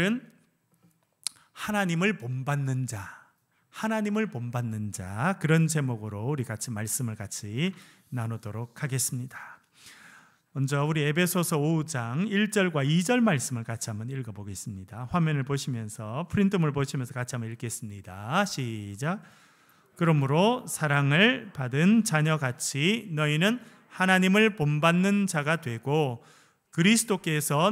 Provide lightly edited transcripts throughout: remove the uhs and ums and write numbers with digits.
오늘은 하나님을 본받는 자, 하나님을 본받는 자, 그런 제목으로 우리 같이 말씀을 같이 나누도록 하겠습니다. 먼저 우리 에베소서 5장 1절과 2절 말씀을 같이 한번 읽어보겠습니다. 화면을 보시면서, 프린트물 보시면서 같이 한번 읽겠습니다. 시작. 그러므로 사랑을 받은 자녀같이 너희는 하나님을 본받는 자가 되고 그리스도께서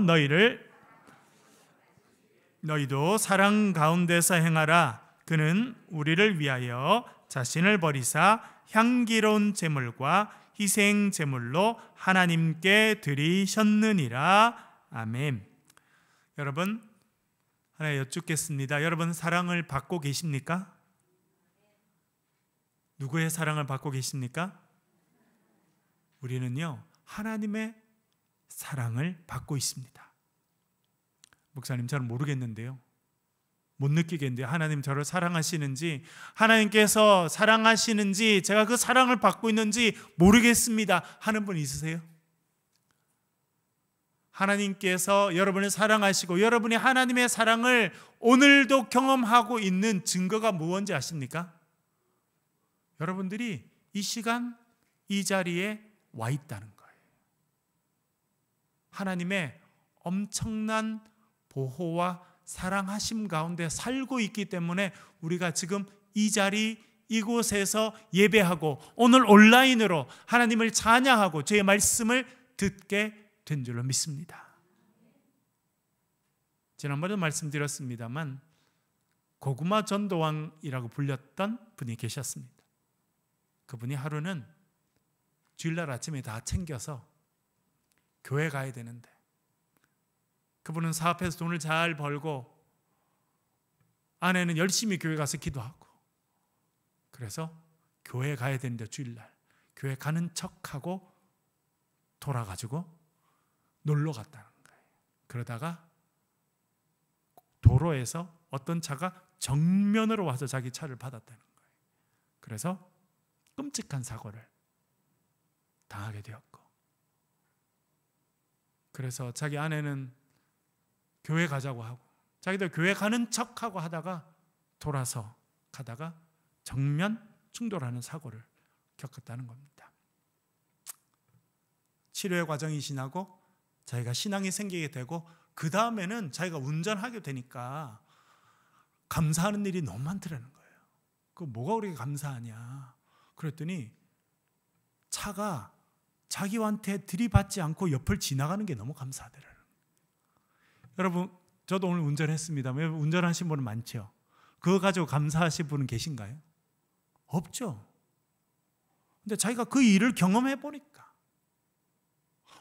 너희도 사랑 가운데서 행하라. 그는 우리를 위하여 자신을 버리사 향기로운 제물과 희생 제물로 하나님께 드리셨느니라. 아멘. 여러분, 하나 여쭙겠습니다. 여러분 사랑을 받고 계십니까? 누구의 사랑을 받고 계십니까? 우리는요, 하나님의 사랑을 받고 있습니다. 목사님, 저는 모르겠는데요, 못 느끼겠는데요, 하나님 저를 사랑하시는지, 하나님께서 사랑하시는지, 제가 그 사랑을 받고 있는지 모르겠습니다 하는 분 있으세요? 하나님께서 여러분을 사랑하시고 여러분이 하나님의 사랑을 오늘도 경험하고 있는 증거가 무엇인지 아십니까? 여러분들이 이 시간 이 자리에 와 있다는 거예요. 하나님의 엄청난 보호와 사랑하심 가운데 살고 있기 때문에 우리가 지금 이 자리 이곳에서 예배하고 오늘 온라인으로 하나님을 찬양하고 주의 말씀을 듣게 된 줄로 믿습니다. 지난번에도 말씀드렸습니다만 고구마 전도왕이라고 불렸던 분이 계셨습니다. 그분이 하루는 주일날 아침에 다 챙겨서 교회 가야 되는데, 그분은 사업해서 돈을 잘 벌고 아내는 열심히 교회 가서 기도하고, 그래서 교회 가야 되는데 주일날 교회 가는 척하고 돌아가지고 놀러 갔다는 거예요. 그러다가 도로에서 어떤 차가 정면으로 와서 자기 차를 받았다는 거예요. 그래서 끔찍한 사고를 당하게 되었고, 그래서 자기 아내는 교회 가자고 하고 자기도 교회 가는 척하고 하다가 돌아서 가다가 정면 충돌하는 사고를 겪었다는 겁니다. 치료의 과정이 지나고 자기가 신앙이 생기게 되고, 그 다음에는 자기가 운전하게 되니까 감사하는 일이 너무 많더라는 거예요. 그 뭐가 그렇게 감사하냐 그랬더니 차가 자기한테 들이받지 않고 옆을 지나가는 게 너무 감사하더라고요. 여러분, 저도 오늘 운전했습니다. 운전하신 분은 많죠. 그거 가지고 감사하신 분은 계신가요? 없죠. 근데 자기가 그 일을 경험해 보니까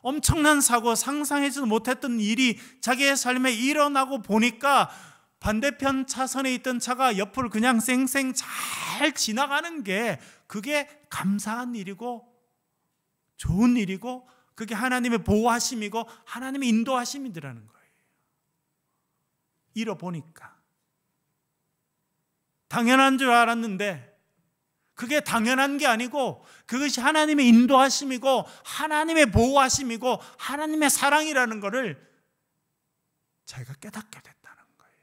엄청난 사고, 상상하지도 못했던 일이 자기의 삶에 일어나고 보니까 반대편 차선에 있던 차가 옆을 그냥 쌩쌩 잘 지나가는 게 그게 감사한 일이고 좋은 일이고, 그게 하나님의 보호하심이고 하나님의 인도하심이더라는 거예요. 잃어보니까 당연한 줄 알았는데 그게 당연한 게 아니고 그것이 하나님의 인도하심이고 하나님의 보호하심이고 하나님의 사랑이라는 것을 자기가 깨닫게 됐다는 거예요.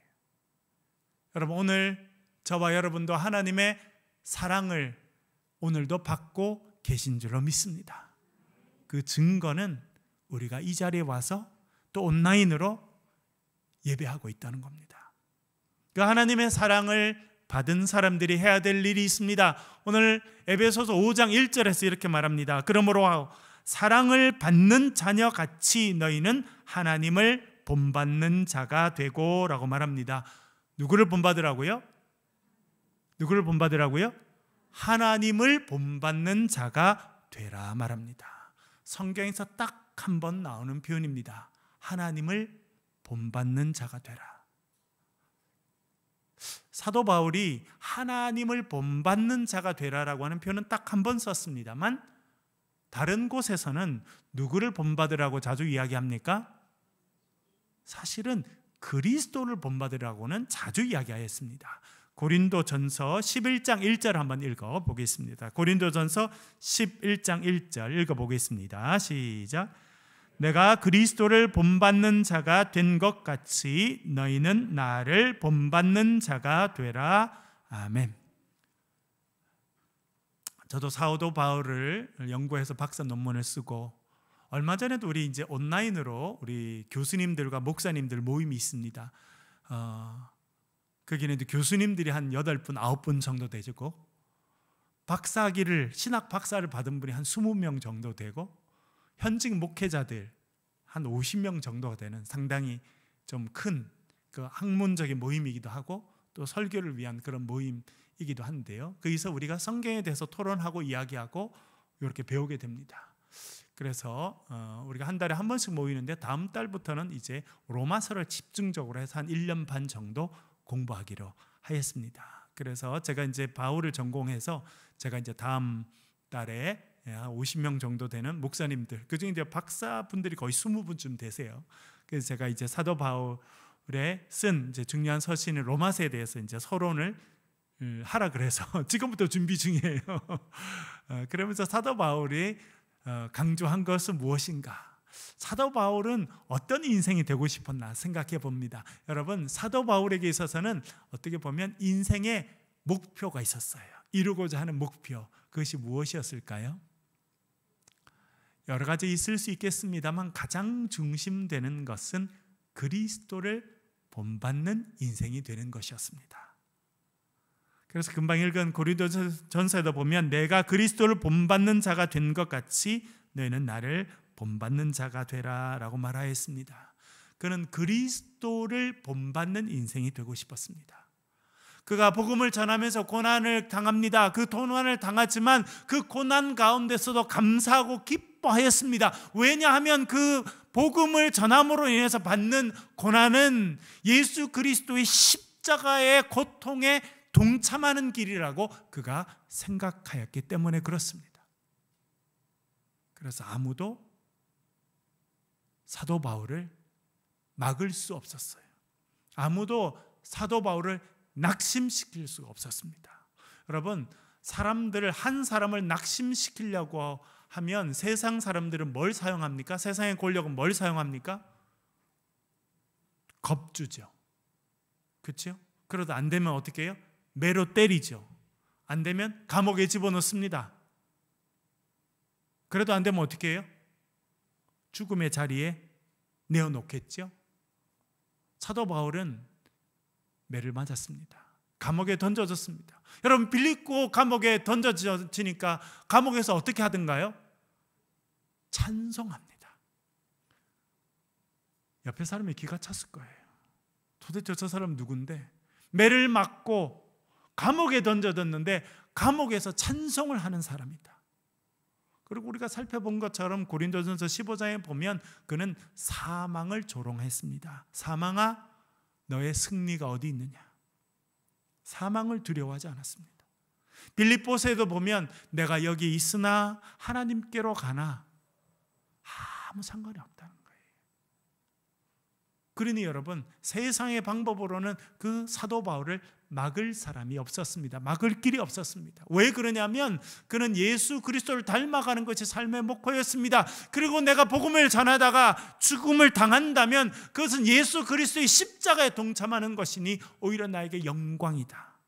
여러분, 오늘 저와 여러분도 하나님의 사랑을 오늘도 받고 계신 줄로 믿습니다. 그 증거는 우리가 이 자리에 와서 또 온라인으로 예배하고 있다는 겁니다. 그 하나님의 사랑을 받은 사람들이 해야 될 일이 있습니다. 오늘 에베소서 5장 1절에서 이렇게 말합니다. 그러므로 사랑을 받는 자녀같이 너희는 하나님을 본받는 자가 되고 라고 말합니다. 누구를 본받으라고요? 누구를 본받으라고요? 하나님을 본받는 자가 되라 말합니다. 성경에서 딱 한 번 나오는 표현입니다. 하나님을 본받는 자가 되라. 사도 바울이 하나님을 본받는 자가 되라라고 하는 표현은 딱 한 번 썼습니다만, 다른 곳에서는 누구를 본받으라고 자주 이야기합니까? 사실은 그리스도를 본받으라고는 자주 이야기하였습니다. 고린도전서 11장 1절 한번 읽어보겠습니다. 고린도전서 11장 1절 읽어보겠습니다. 시작. 내가 그리스도를 본받는 자가 된 것 같이 너희는 나를 본받는 자가 되라. 아멘. 저도 사도 바울을 연구해서 박사 논문을 쓰고, 얼마 전에도 우리 이제 온라인으로 우리 교수님들과 목사님들 모임이 있습니다. 거기는 이제 교수님들이 한 8분, 9분 정도 되고, 박사학위를, 신학 박사를 받은 분이 한 20명 정도 되고, 현직 목회자들 한 50명 정도가 되는 상당히 좀 큰 그 학문적인 모임이기도 하고, 또 설교를 위한 그런 모임이기도 한데요. 거기서 우리가 성경에 대해서 토론하고 이야기하고 이렇게 배우게 됩니다. 그래서 우리가 한 달에 한 번씩 모이는데, 다음 달부터는 이제 로마서를 집중적으로 해서 한 1년 반 정도 공부하기로 하였습니다. 그래서 제가 이제 바울을 전공해서 제가 이제 다음 달에 50명 정도 되는 목사님들, 그중에 이제 박사분들이 거의 20분쯤 되세요. 그래서 제가 이제 사도 바울의 쓴 이제 중요한 서신인 로마서에 대해서 이제 서론을 하라 그래서 지금부터 준비 중이에요. 그러면서 사도 바울이 강조한 것은 무엇인가? 사도 바울은 어떤 인생이 되고 싶었나 생각해 봅니다. 여러분, 사도 바울에게 있어서는 어떻게 보면 인생의 목표가 있었어요. 이루고자 하는 목표, 그것이 무엇이었을까요? 여러 가지 있을 수 있겠습니다만 가장 중심되는 것은 그리스도를 본받는 인생이 되는 것이었습니다. 그래서 금방 읽은 고린도전서에도 보면 내가 그리스도를 본받는 자가 된 것 같이 너희는 나를 본받는 자가 되라 라고 말하였습니다. 그는 그리스도를 본받는 인생이 되고 싶었습니다. 그가 복음을 전하면서 고난을 당합니다. 그 고난을 당하지만 그 고난 가운데서도 감사하고 기뻐하였습니다. 왜냐하면 그 복음을 전함으로 인해서 받는 고난은 예수 그리스도의 십자가의 고통에 동참하는 길이라고 그가 생각하였기 때문에 그렇습니다. 그래서 아무도 사도 바울을 막을 수 없었어요. 아무도 사도 바울을 낙심시킬 수가 없었습니다. 여러분, 사람들을, 한 사람을 낙심시키려고 하면 세상 사람들은 뭘 사용합니까? 세상의 권력은 뭘 사용합니까? 겁주죠. 그렇죠? 그러다 안 되면 어떻게 해요? 매로 때리죠. 안 되면 감옥에 집어넣습니다. 그래도 안 되면 어떻게 해요? 죽음의 자리에 내어놓겠죠. 사도 바울은 매를 맞았습니다. 감옥에 던져졌습니다. 여러분, 빌립보 감옥에 던져지니까 감옥에서 어떻게 하던가요? 찬송합니다. 옆에 사람이 기가 찼을 거예요. 도대체 저 사람 누군데? 매를 맞고 감옥에 던져졌는데 감옥에서 찬송을 하는 사람이다. 그리고 우리가 살펴본 것처럼 고린도전서 15장에 보면 그는 사망을 조롱했습니다. 사망아, 너의 승리가 어디 있느냐? 사망을 두려워하지 않았습니다. 빌립보서에도 보면 내가 여기 있으나 하나님께로 가나 아무 상관이 없다는 거예요. 그러니 여러분, 세상의 방법으로는 그 사도 바울을 막을 사람이 없었습니다. 막을 길이 없었습니다. 왜 그러냐면 그는 예수 그리스도를 닮아가는 것이 삶의 목표였습니다. 그리고 내가 복음을 전하다가 죽음을 당한다면 그것은 예수 그리스도의 십자가에 동참하는 것이니 오히려 나에게 영광이다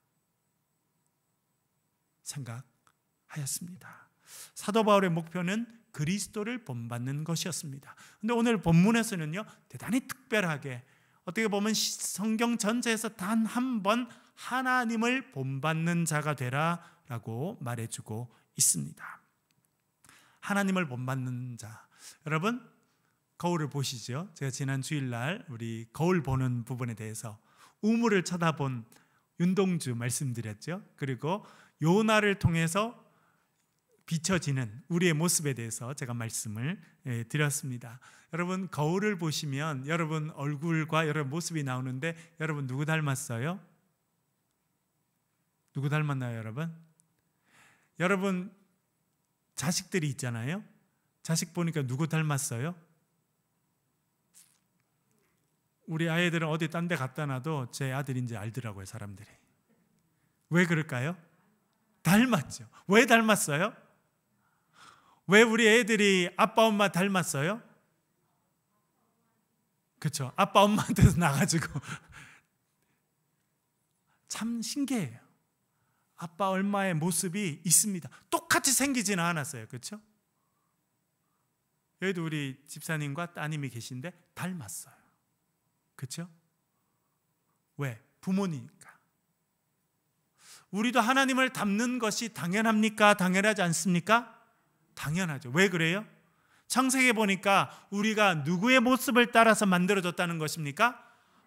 생각하였습니다. 사도 바울의 목표는 그리스도를 본받는 것이었습니다. 그런데 오늘 본문에서는요, 대단히 특별하게 어떻게 보면 성경 전체에서 단 한 번 하나님을 본받는 자가 되라 라고 말해주고 있습니다. 하나님을 본받는 자. 여러분, 거울을 보시죠. 제가 지난 주일날 우리 거울 보는 부분에 대해서 우물을 쳐다본 윤동주 말씀드렸죠. 그리고 요나를 통해서 비춰지는 우리의 모습에 대해서 제가 말씀을 드렸습니다. 여러분, 거울을 보시면 여러분 얼굴과 여러분 모습이 나오는데 여러분 누구 닮았어요? 누구 닮았나요, 여러분? 여러분 자식들이 있잖아요. 자식 보니까 누구 닮았어요? 우리 아이들은 어디 딴 데 갖다 놔도 제 아들인지 알더라고요, 사람들이. 왜 그럴까요? 닮았죠. 왜 닮았어요? 왜 우리 애들이 아빠 엄마 닮았어요? 그렇죠. 아빠 엄마한테서 나가지고 참 신기해요. 아빠 엄마의 모습이 있습니다. 똑같이 생기지는 않았어요. 그렇죠? 여기도 우리 집사님과 따님이 계신데 닮았어요. 그렇죠? 왜? 부모니까. 우리도 하나님을 닮는 것이 당연합니까? 당연하지 않습니까? 당연하죠. 왜 그래요? 창세기에 보니까 우리가 누구의 모습을 따라서 만들어졌다는 것입니까?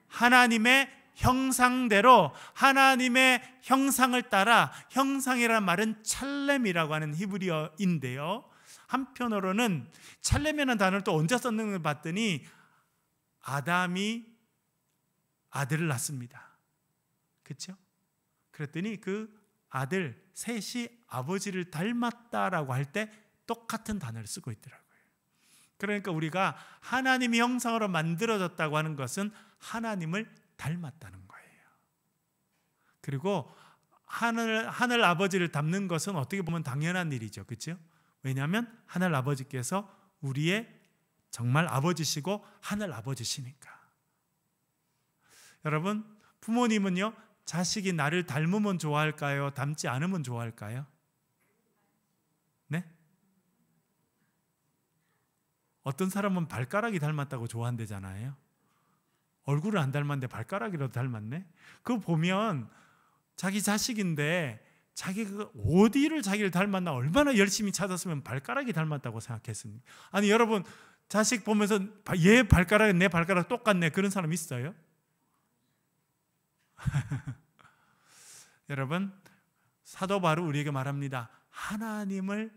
하나님의 형상대로, 하나님의 형상을 따라. 형상이라는 말은 찰렘이라고 하는 히브리어인데요, 한편으로는 찰렘이라는 단어를 또 언제 썼는지 봤더니 아담이 아들을 낳습니다. 그렇죠? 그랬더니 그 아들 셋이 아버지를 닮았다라고 할 때 똑같은 단어를 쓰고 있더라고요. 그러니까 우리가 하나님의 형상으로 만들어졌다고 하는 것은 하나님을 닮았다는 거예요. 그리고 하늘 아버지를 닮는 것은 어떻게 보면 당연한 일이죠. 그렇죠? 왜냐하면 하늘 아버지께서 우리의 정말 아버지시고 하늘 아버지시니까. 여러분, 부모님은요, 자식이 나를 닮으면 좋아할까요? 닮지 않으면 좋아할까요? 네? 어떤 사람은 발가락이 닮았다고 좋아한대잖아요. 얼굴을 안 닮았는데 발가락이라도 닮았네? 그거 보면 자기 자식인데 자기가 어디를 자기를 닮았나 얼마나 열심히 찾았으면 발가락이 닮았다고 생각했습니까? 아니, 여러분, 자식 보면서 얘 발가락 내 발가락 똑같네, 그런 사람 있어요? 여러분, 사도 바울은 우리에게 말합니다. 하나님을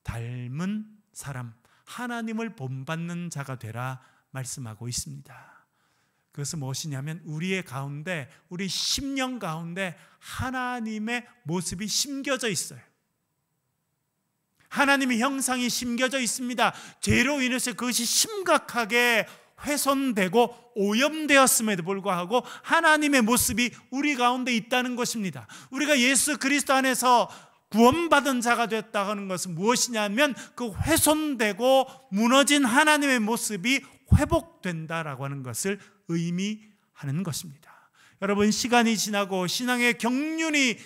닮은 사람, 하나님을 본받는 자가 되라 말씀하고 있습니다. 그것은 무엇이냐면 우리의 가운데, 우리 심령 가운데 하나님의 모습이 심겨져 있어요. 하나님의 형상이 심겨져 있습니다. 죄로 인해서 그것이 심각하게 훼손되고 오염되었음에도 불구하고 하나님의 모습이 우리 가운데 있다는 것입니다. 우리가 예수 그리스도 안에서 구원받은 자가 됐다고 하는 것은 무엇이냐면 그 훼손되고 무너진 하나님의 모습이 회복된다라고 하는 것을 의미하는 것입니다. 여러분, 시간이 지나고 신앙의 경륜이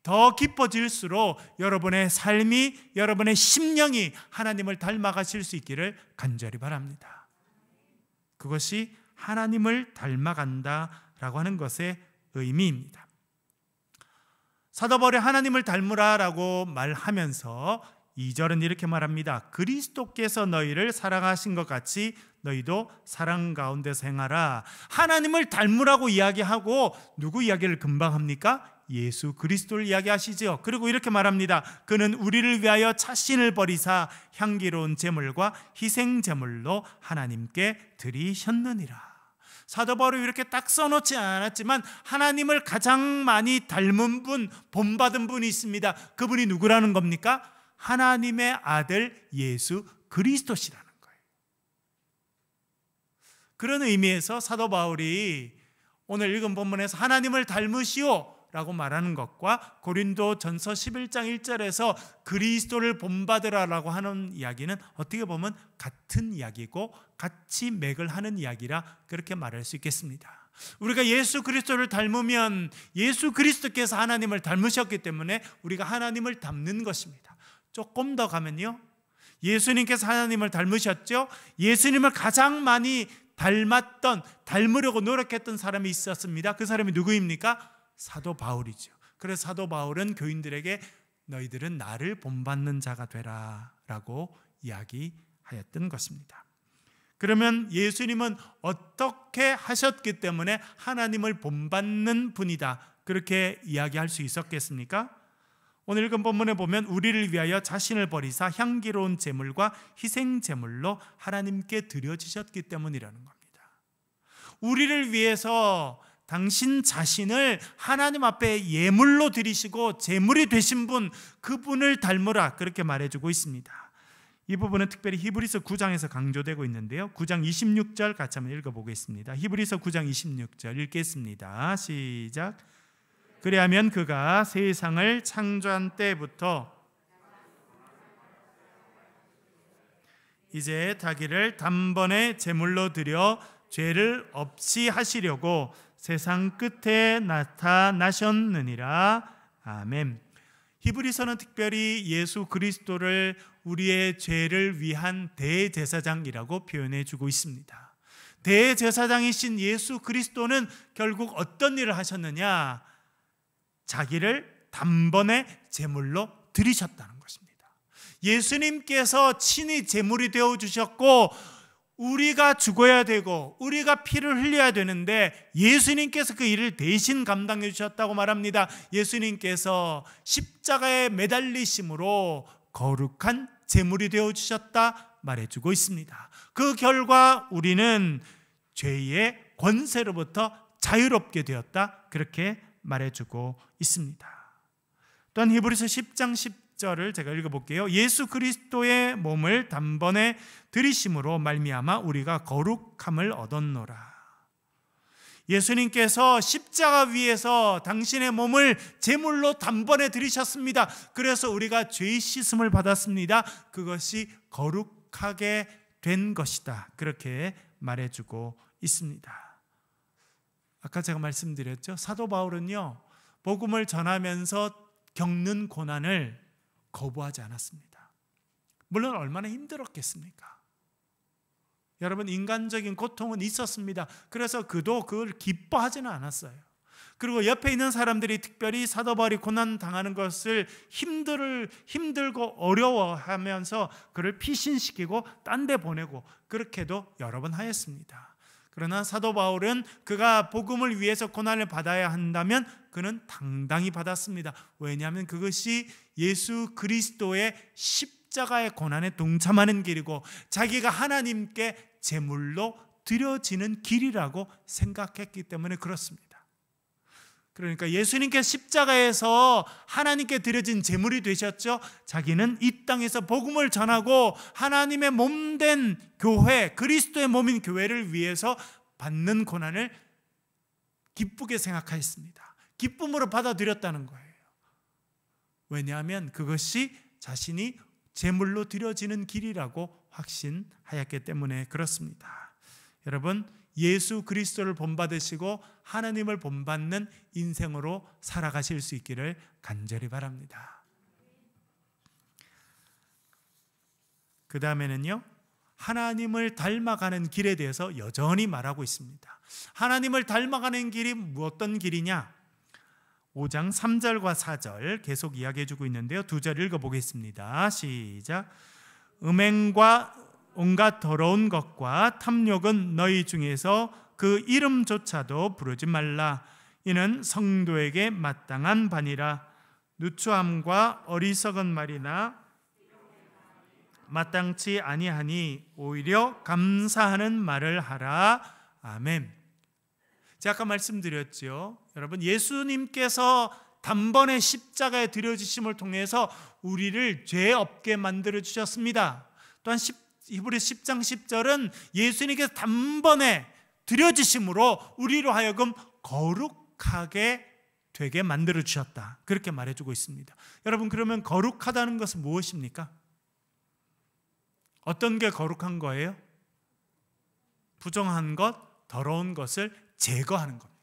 더 깊어질수록 여러분의 삶이, 여러분의 심령이 하나님을 닮아가실 수 있기를 간절히 바랍니다. 그것이 하나님을 닮아간다라고 하는 것의 의미입니다. 사도 바울이 하나님을 닮으라라고 말하면서 2절은 이렇게 말합니다. 그리스도께서 너희를 사랑하신 것 같이 너희도 사랑 가운데서 행하라. 하나님을 닮으라고 이야기하고 누구 이야기를 금방 합니까? 예수 그리스도를 이야기하시죠. 그리고 이렇게 말합니다. 그는 우리를 위하여 자신을 버리사 향기로운 제물과 희생 제물로 하나님께 드리셨느니라. 사도 바울이 이렇게 딱 써놓지 않았지만 하나님을 가장 많이 닮은 분, 본받은 분이 있습니다. 그분이 누구라는 겁니까? 하나님의 아들 예수 그리스도시라는 거예요. 그런 의미에서 사도 바울이 오늘 읽은 본문에서 하나님을 닮으시오 라고 말하는 것과 고린도전서 11장 1절에서 그리스도를 본받으라라고 하는 이야기는 어떻게 보면 같은 이야기고 같이 맥을 하는 이야기라 그렇게 말할 수 있겠습니다. 우리가 예수 그리스도를 닮으면 예수 그리스도께서 하나님을 닮으셨기 때문에 우리가 하나님을 닮는 것입니다. 조금 더 가면요, 예수님께서 하나님을 닮으셨죠. 예수님을 가장 많이 닮으려고 노력했던 사람이 있었습니다. 그 사람이 누구입니까? 사도 바울이죠. 그래서 사도 바울은 교인들에게 너희들은 나를 본받는 자가 되라 라고 이야기하였던 것입니다. 그러면 예수님은 어떻게 하셨기 때문에 하나님을 본받는 분이다 그렇게 이야기할 수 있었겠습니까? 오늘 읽은 본문에 보면 우리를 위하여 자신을 버리사 향기로운 제물과 희생 제물로 하나님께 드려지셨기 때문이라는 겁니다. 우리를 위해서 당신 자신을 하나님 앞에 예물로 드리시고 제물이 되신 분, 그분을 닮으라 그렇게 말해주고 있습니다. 이 부분은 특별히 히브리서 9장에서 강조되고 있는데요, 9장 26절 같이 한번 읽어보겠습니다. 히브리서 9장 26절 읽겠습니다. 시작. 그리하면 그가 세상을 창조한 때부터 이제 자기를 단번에 제물로 드려 죄를 없이 하시려고 세상 끝에 나타나셨느니라. 아멘. 히브리서는 특별히 예수 그리스도를 우리의 죄를 위한 대제사장이라고 표현해 주고 있습니다. 대제사장이신 예수 그리스도는 결국 어떤 일을 하셨느냐? 자기를 단번에 제물로 드리셨다는 것입니다. 예수님께서 친히 제물이 되어 주셨고, 우리가 죽어야 되고 우리가 피를 흘려야 되는데 예수님께서 그 일을 대신 감당해 주셨다고 말합니다. 예수님께서 십자가에 매달리심으로 거룩한 제물이 되어 주셨다 말해주고 있습니다. 그 결과 우리는 죄의 권세로부터 자유롭게 되었다, 그렇게 말해주고 있습니다. 또한 히브리서 10장 10절을 제가 읽어볼게요. 예수 그리스도의 몸을 단번에 들이심으로 말미암아 우리가 거룩함을 얻었노라. 예수님께서 십자가 위에서 당신의 몸을 제물로 단번에 들이셨습니다. 그래서 우리가 죄 씻음을 받았습니다. 그것이 거룩하게 된 것이다, 그렇게 말해주고 있습니다. 아까 제가 말씀드렸죠. 사도 바울은요, 복음을 전하면서 겪는 고난을 거부하지 않았습니다. 물론 얼마나 힘들었겠습니까? 여러분, 인간적인 고통은 있었습니다. 그래서 그도 그걸 기뻐하지는 않았어요. 그리고 옆에 있는 사람들이 특별히 사도 바울이 고난 당하는 것을 힘들고 어려워하면서 그를 피신시키고 딴 데 보내고 그렇게도 여러 번 하였습니다. 그러나 사도 바울은 그가 복음을 위해서 고난을 받아야 한다면 그는 당당히 받았습니다. 왜냐하면 그것이 예수 그리스도의 십자가의 고난에 동참하는 길이고 자기가 하나님께 제물로 드려지는 길이라고 생각했기 때문에 그렇습니다. 그러니까 예수님께 십자가에서 하나님께 드려진 제물이 되셨죠. 자기는 이 땅에서 복음을 전하고 하나님의 몸된 교회, 그리스도의 몸인 교회를 위해서 받는 고난을 기쁘게 생각하였습니다. 기쁨으로 받아들였다는 거예요. 왜냐하면 그것이 자신이 제물로 드려지는 길이라고 확신하였기 때문에 그렇습니다. 여러분, 예수 그리스도를 본받으시고 하나님을 본받는 인생으로 살아가실 수 있기를 간절히 바랍니다. 그 다음에는요, 하나님을 닮아가는 길에 대해서 여전히 말하고 있습니다. 하나님을 닮아가는 길이 어떤 길이냐? 5장 3절과 4절 계속 이야기해주고 있는데요. 2절 읽어보겠습니다. 시작. 음행과 온갖 더러운 것과 탐욕은 너희 중에서 그 이름조차도 부르지 말라. 이는 성도에게 마땅한 바니라. 누추함과 어리석은 말이나 마땅치 아니하니 오히려 감사하는 말을 하라. 아멘. 제가 아까 말씀드렸죠. 여러분, 예수님께서 단번에 십자가에 드려지심을 통해서 우리를 죄 없게 만들어 주셨습니다. 또한 히브리서 10장 10절은 예수님께서 단번에 드려지심으로 우리로 하여금 거룩하게 되게 만들어 주셨다, 그렇게 말해주고 있습니다. 여러분, 그러면 거룩하다는 것은 무엇입니까? 어떤 게 거룩한 거예요? 부정한 것, 더러운 것을 제거하는 겁니다.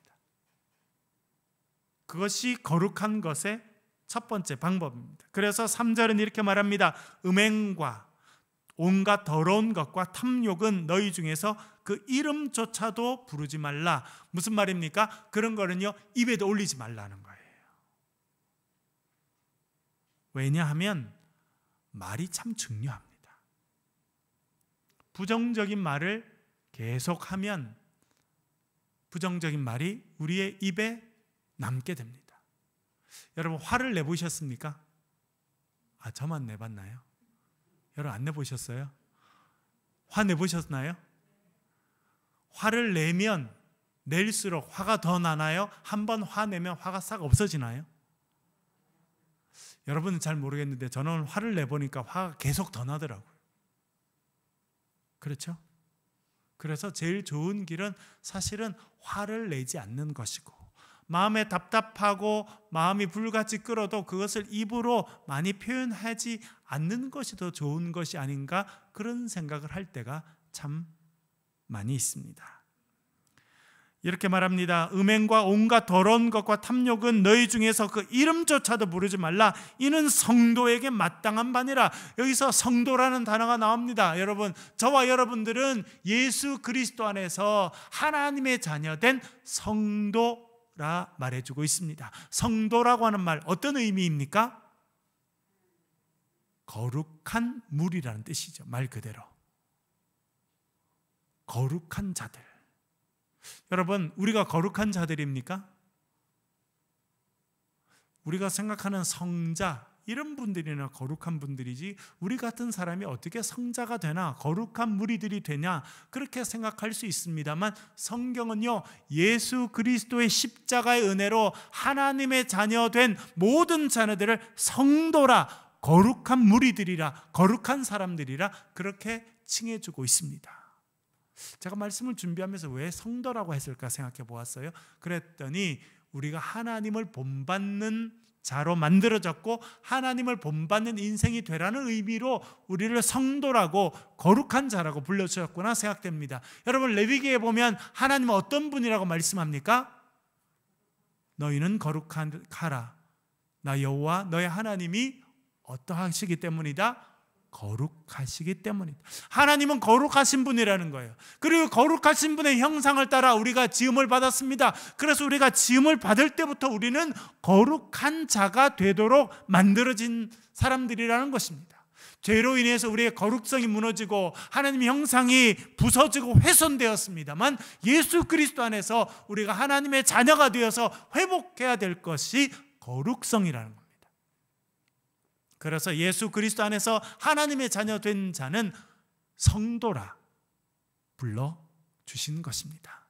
그것이 거룩한 것의 첫 번째 방법입니다. 그래서 3절은 이렇게 말합니다. 음행과 온갖 더러운 것과 탐욕은 너희 중에서 그 이름조차도 부르지 말라. 무슨 말입니까? 그런 거는요, 입에도 올리지 말라는 거예요. 왜냐하면 말이 참 중요합니다. 부정적인 말을 계속하면 부정적인 말이 우리의 입에 남게 됩니다. 여러분, 화를 내보셨습니까? 저만 내봤나요? 여러분, 안 내보셨어요? 화 내보셨나요? 화를 내면 낼수록 화가 더 나나요? 한번 화내면 화가 싹 없어지나요? 여러분은 잘 모르겠는데 저는 화를 내보니까 화가 계속 더 나더라고요. 그렇죠? 그래서 제일 좋은 길은 사실은 화를 내지 않는 것이고, 마음에 답답하고 마음이 불같이 끓어도 그것을 입으로 많이 표현하지 않는 것이 더 좋은 것이 아닌가, 그런 생각을 할 때가 참 많이 있습니다. 이렇게 말합니다. 음행과 온갖 더러운 것과 탐욕은 너희 중에서 그 이름조차도 부르지 말라. 이는 성도에게 마땅한 바니라. 여기서 성도라는 단어가 나옵니다. 여러분, 저와 여러분들은 예수 그리스도 안에서 하나님의 자녀된 성도라 말해주고 있습니다. 성도라고 하는 말 어떤 의미입니까? 거룩한 물이라는 뜻이죠. 말 그대로 거룩한 자들. 여러분, 우리가 거룩한 자들입니까? 우리가 생각하는 성자, 이런 분들이나 거룩한 분들이지 우리 같은 사람이 어떻게 성자가 되나 거룩한 무리들이 되냐 그렇게 생각할 수 있습니다만, 성경은요, 예수 그리스도의 십자가의 은혜로 하나님의 자녀된 모든 자녀들을 성도라, 거룩한 무리들이라, 거룩한 사람들이라 그렇게 칭해주고 있습니다. 제가 말씀을 준비하면서 왜 성도라고 했을까 생각해 보았어요. 그랬더니 우리가 하나님을 본받는 자로 만들어졌고 하나님을 본받는 인생이 되라는 의미로 우리를 성도라고, 거룩한 자라고 불러주셨구나 생각됩니다. 여러분, 레위기에 보면 하나님은 어떤 분이라고 말씀합니까? 너희는 거룩하라. 나 여호와 너의 하나님이 어떠하시기 때문이다? 거룩하시기 때문이다. 하나님은 거룩하신 분이라는 거예요. 그리고 거룩하신 분의 형상을 따라 우리가 지음을 받았습니다. 그래서 우리가 지음을 받을 때부터 우리는 거룩한 자가 되도록 만들어진 사람들이라는 것입니다. 죄로 인해서 우리의 거룩성이 무너지고 하나님의 형상이 부서지고 훼손되었습니다만, 예수 그리스도 안에서 우리가 하나님의 자녀가 되어서 회복해야 될 것이 거룩성이라는 겁니다. 그래서 예수 그리스도 안에서 하나님의 자녀 된 자는 성도라 불러주신 것입니다.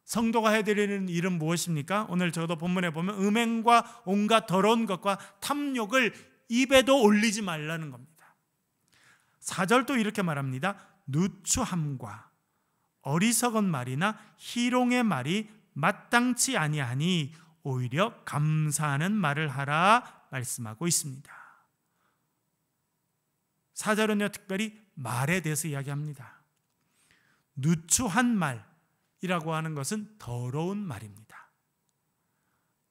성도가 해드리는 일은 무엇입니까? 오늘 저도 본문에 보면 음행과 온갖 더러운 것과 탐욕을 입에도 올리지 말라는 겁니다. 4절도 이렇게 말합니다. 누추함과 어리석은 말이나 희롱의 말이 마땅치 아니하니 오히려 감사하는 말을 하라 말씀하고 있습니다. 4절은요, 특별히 말에 대해서 이야기합니다. 누추한 말이라고 하는 것은 더러운 말입니다.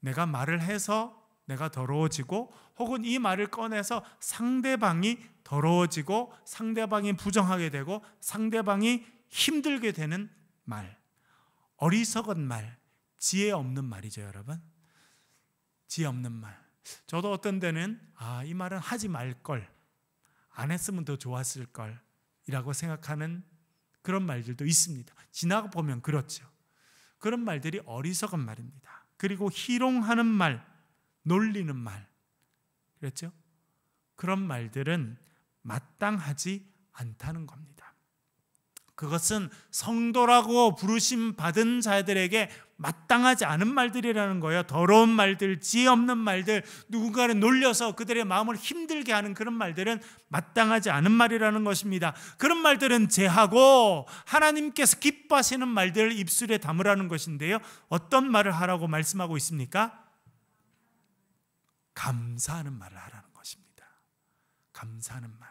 내가 말을 해서 내가 더러워지고, 혹은 이 말을 꺼내서 상대방이 더러워지고 상대방이 부정하게 되고 상대방이 힘들게 되는 말, 어리석은 말, 지혜 없는 말이죠. 여러분, 지혜 없는 말. 저도 어떤 때는 이 말은 하지 말걸, 안 했으면 더 좋았을 걸 이라고 생각하는 그런 말들도 있습니다. 지나가 보면 그렇죠. 그런 말들이 어리석은 말입니다. 그리고 희롱하는 말, 놀리는 말, 그렇죠? 그런 말들은 마땅하지 않다는 겁니다. 그것은 성도라고 부르심 받은 자들에게 마땅하지 않은 말들이라는 거예요. 더러운 말들, 지혜 없는 말들, 누군가를 놀려서 그들의 마음을 힘들게 하는 그런 말들은 마땅하지 않은 말이라는 것입니다. 그런 말들은 제하고 하나님께서 기뻐하시는 말들을 입술에 담으라는 것인데요, 어떤 말을 하라고 말씀하고 있습니까? 감사하는 말을 하라는 것입니다. 감사하는 말.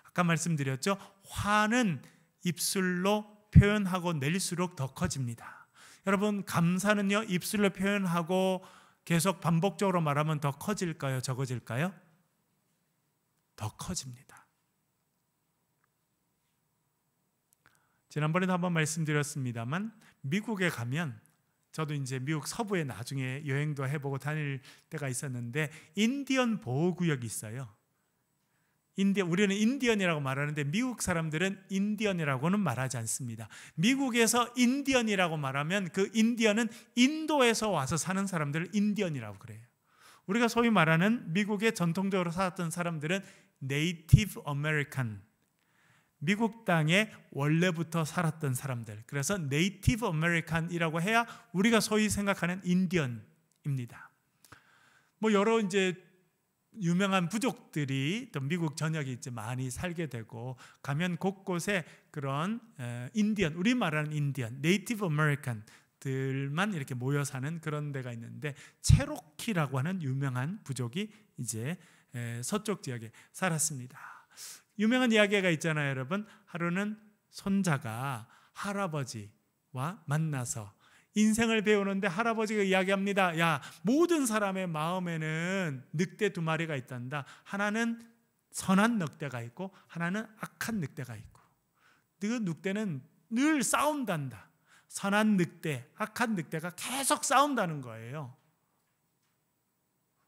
아까 말씀드렸죠, 화는 입술로 표현하고 낼수록 더 커집니다. 여러분, 감사는요, 입술로 표현하고 계속 반복적으로 말하면 더 커질까요? 적어질까요? 더 커집니다. 지난번에도 한번 말씀드렸습니다만, 미국에 가면, 저도 이제 미국 서부에 나중에 여행도 해보고 다닐 때가 있었는데, 인디언 보호구역이 있어요. 우리는 인디언이라고 말하는데 미국 사람들은 인디언이라고는 말하지 않습니다. 미국에서 인디언이라고 말하면 그 인디언은 인도에서 와서 사는 사람들을 인디언이라고 그래요. 우리가 소위 말하는 미국에 전통적으로 살았던 사람들은 네이티브 아메리칸, 미국 땅에 원래부터 살았던 사람들, 그래서 네이티브 아메리칸이라고 해야 우리가 소위 생각하는 인디언입니다. 여러 이제 유명한 부족들이 또 미국 전역에 이제 많이 살게 되고, 가면 곳곳에 그런 인디언, 우리 말하는 인디언, 네이티브 아메리칸들만 이렇게 모여 사는 그런 데가 있는데, 체로키라고 하는 유명한 부족이 이제 서쪽 지역에 살았습니다. 유명한 이야기가 있잖아요, 여러분. 하루는 손자가 할아버지, 만나서 인생을 배우는데 할아버지가 이야기합니다. 야, 모든 사람의 마음에는 늑대 두 마리가 있단다. 하나는 선한 늑대가 있고 하나는 악한 늑대가 있고, 그 늑대는 늘 싸운단다. 선한 늑대, 악한 늑대가 계속 싸운다는 거예요.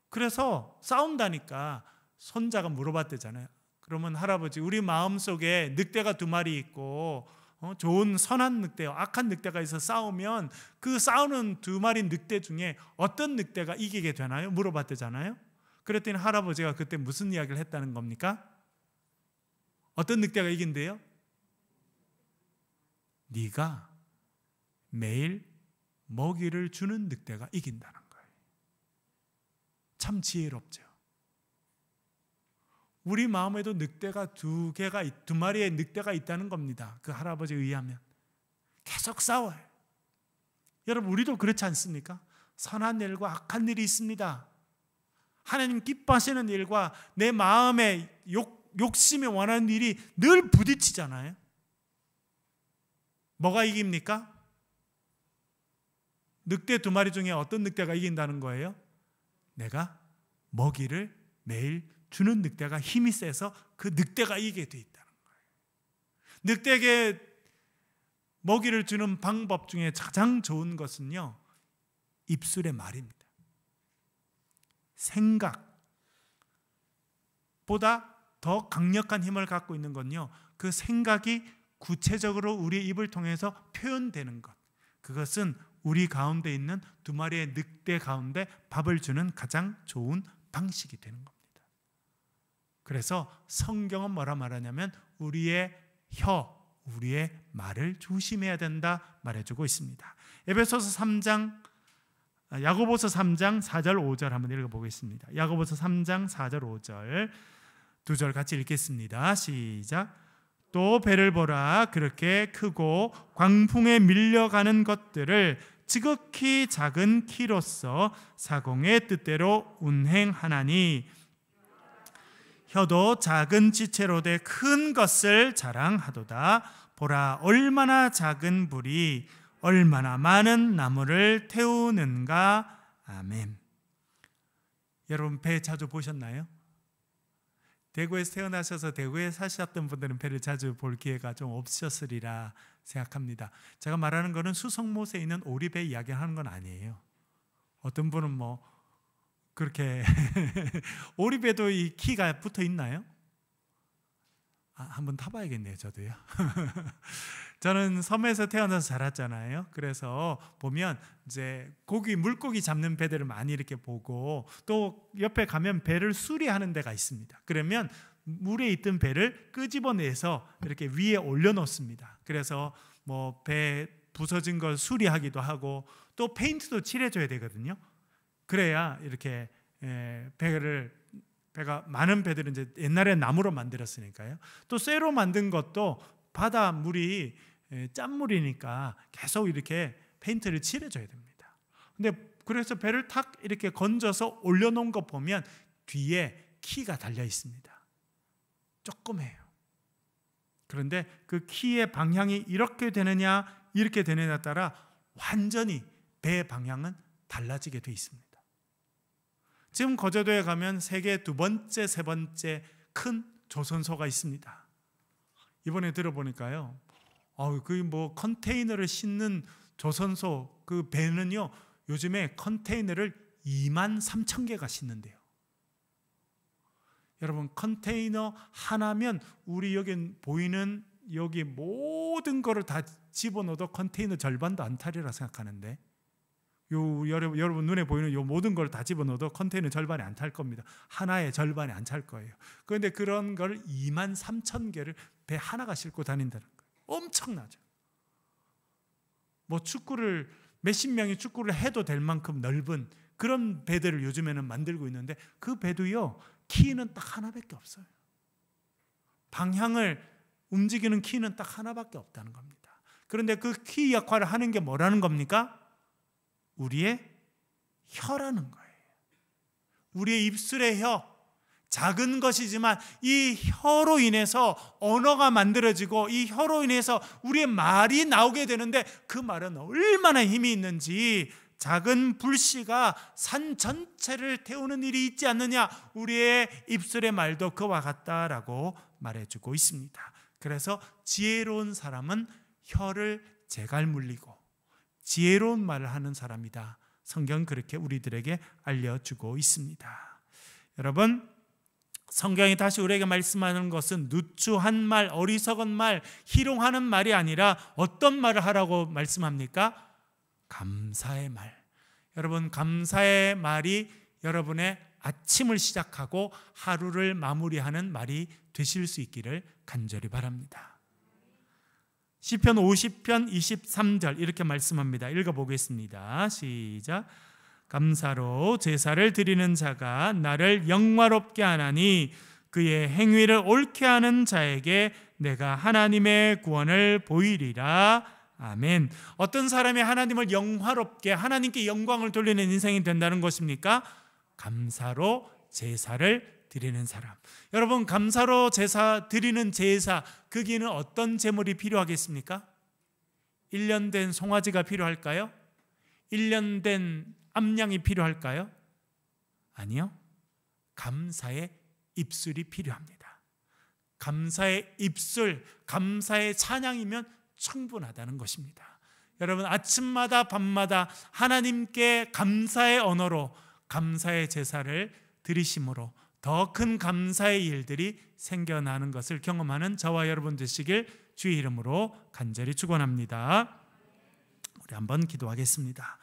그래서 싸운다니까 손자가 물어봤대잖아요. 그러면 할아버지, 우리 마음속에 늑대가 두 마리 있고 좋은 선한 늑대와 악한 늑대가 있어 싸우면 그 싸우는 두 마리 늑대 중에 어떤 늑대가 이기게 되나요? 물어봤대잖아요. 그랬더니 할아버지가 그때 무슨 이야기를 했다는 겁니까? 어떤 늑대가 이긴대요? 네가 매일 먹이를 주는 늑대가 이긴다는 거예요. 참 지혜롭죠. 우리 마음에도 늑대가 두 마리의 늑대가 있다는 겁니다. 그 할아버지에 의하면 계속 싸워요. 여러분, 우리도 그렇지 않습니까? 선한 일과 악한 일이 있습니다. 하나님 기뻐하시는 일과 내 마음의 욕심이 원하는 일이 늘 부딪히잖아요. 뭐가 이깁니까? 늑대 두 마리 중에 어떤 늑대가 이긴다는 거예요? 내가 먹이를 매일 주는 늑대가 힘이 세서 그 늑대가 이기게 돼 있다는 거예요. 늑대에게 먹이를 주는 방법 중에 가장 좋은 것은요, 입술의 말입니다. 생각보다 더 강력한 힘을 갖고 있는 건요, 그 생각이 구체적으로 우리의 입을 통해서 표현되는 것. 그것은 우리 가운데 있는 두 마리의 늑대 가운데 밥을 주는 가장 좋은 방식이 되는 겁니다. 그래서 성경은 뭐라 말하냐면 우리의 우리의 말을 조심해야 된다 말해주고 있습니다. 야고보서 3장 3장 4절 5절 한번 읽어보겠습니다. 야고보서 3장 4절 5절 두 절 같이 읽겠습니다. 시작. 또 배를 보라, 그렇게 크고 광풍에 밀려가는 것들을 지극히 작은 키로서 사공의 뜻대로 운행하나니, 혀도 작은 지체로 돼 큰 것을 자랑하도다. 보라, 얼마나 작은 불이 얼마나 많은 나무를 태우는가. 아멘. 여러분, 배 자주 보셨나요? 대구에서 태어나셔서 대구에 사셨던 분들은 배를 자주 볼 기회가 좀 없으셨으리라 생각합니다. 제가 말하는 것은 수성못에 있는 오리배 이야기하는 건 아니에요. 어떤 분은 뭐 그렇게 오리배도 이 키가 붙어 있나요? 한번 타봐야겠네요, 저도요. 저는 섬에서 태어나서 자랐잖아요. 그래서 보면 이제 물고기 잡는 배들을 많이 이렇게 보고, 또 옆에 가면 배를 수리하는 데가 있습니다. 그러면 물에 있던 배를 끄집어내서 이렇게 위에 올려놓습니다. 그래서 뭐 배 부서진 걸 수리하기도 하고, 또 페인트도 칠해줘야 되거든요. 그래야 이렇게 배가 많은 배들은 이제 옛날에 나무로 만들었으니까요. 또 쇠로 만든 것도 바다 물이 짠물이니까 계속 이렇게 페인트를 칠해줘야 됩니다. 근데 그래서 배를 탁 이렇게 건져서 올려놓은 거 보면 뒤에 키가 달려 있습니다. 조그매요. 그런데 그 키의 방향이 이렇게 되느냐 이렇게 되느냐에 따라 완전히 배 방향은 달라지게 돼 있습니다. 지금 거제도에 가면 세계 두 번째, 세 번째 큰 조선소가 있습니다. 이번에 들어보니까요, 컨테이너를 싣는 조선소 그 배는요, 요즘에 컨테이너를 23,000개가 싣는데요. 여러분, 컨테이너 하나면 우리 여기 보이는 여기 모든 거를 다 집어넣어도 컨테이너 절반도 안 타리라 생각하는데, 여러분 눈에 보이는 요 모든 걸 다 집어넣어도 컨테이너 절반이 안 탈 겁니다. 하나의 절반이 안 탈 거예요. 그런데 그런 걸 23,000개를 배 하나가 싣고 다닌다는 거예요. 엄청나죠. 뭐 몇십 명이 축구를 해도 될 만큼 넓은 그런 배들을 요즘에는 만들고 있는데, 그 배도요, 키는 딱 하나밖에 없어요. 방향을 움직이는 키는 딱 하나밖에 없다는 겁니다. 그런데 그 키 역할을 하는 게 뭐라는 겁니까? 우리의 혀라는 거예요. 우리의 입술의 혀. 작은 것이지만 이 혀로 인해서 언어가 만들어지고 이 혀로 인해서 우리의 말이 나오게 되는데 그 말은 얼마나 힘이 있는지, 작은 불씨가 산 전체를 태우는 일이 있지 않느냐, 우리의 입술의 말도 그와 같다라고 말해주고 있습니다. 그래서 지혜로운 사람은 혀를 제갈 물리고 지혜로운 말을 하는 사람이다. 성경은 그렇게 우리들에게 알려주고 있습니다. 여러분, 성경이 다시 우리에게 말씀하는 것은 누추한 말, 어리석은 말, 희롱하는 말이 아니라 어떤 말을 하라고 말씀합니까? 감사의 말. 여러분, 감사의 말이 여러분의 아침을 시작하고 하루를 마무리하는 말이 되실 수 있기를 간절히 바랍니다. 시편 50편 23절 이렇게 말씀합니다. 읽어보겠습니다. 시작. 감사로 제사를 드리는 자가 나를 영화롭게 하나니 그의 행위를 옳게 하는 자에게 내가 하나님의 구원을 보이리라. 아멘. 어떤 사람이 하나님을 영화롭게, 하나님께 영광을 돌리는 인생이 된다는 것입니까? 감사로 제사를 드리는 사람. 여러분, 감사로 제사 드리는 제사, 거기는 어떤 제물이 필요하겠습니까? 1년 된 송아지가 필요할까요? 1년 된 암양이 필요할까요? 아니요. 감사의 입술이 필요합니다. 감사의 입술, 감사의 찬양이면 충분하다는 것입니다. 여러분, 아침마다 밤마다 하나님께 감사의 언어로 감사의 제사를 드리심으로 더 큰 감사의 일들이 생겨나는 것을 경험하는 저와 여러분 되시길 주의 이름으로 간절히 축원합니다. 우리 한번 기도하겠습니다.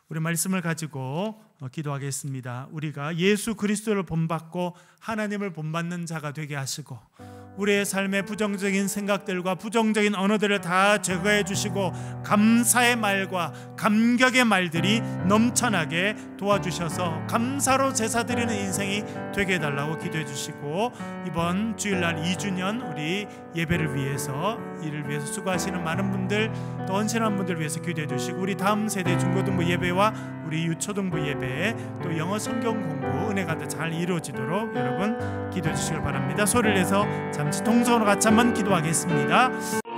우리 말씀을 가지고 기도하겠습니다. 우리가 예수 그리스도를 본받고 하나님을 본받는 자가 되게 하시고 우리의 삶의 부정적인 생각들과 부정적인 언어들을 다 제거해 주시고 감사의 말과 감격의 말들이 넘쳐나게 도와주셔서 감사로 제사 드리는 인생이 되게 해달라고 기도해 주시고, 이번 주일날 2주년 우리 예배를 위해서, 이를 위해서 수고하시는 많은 분들, 또 헌신한 분들 위해서 기도해 주시고, 우리 다음 세대 중고등부 예배와 우리 유초등부 예배, 또 영어 성경 공부 은혜가 잘 이루어지도록 여러분 기도해 주시길 바랍니다. 소리를 내서 잠시 동성으로 같이 한번 기도하겠습니다.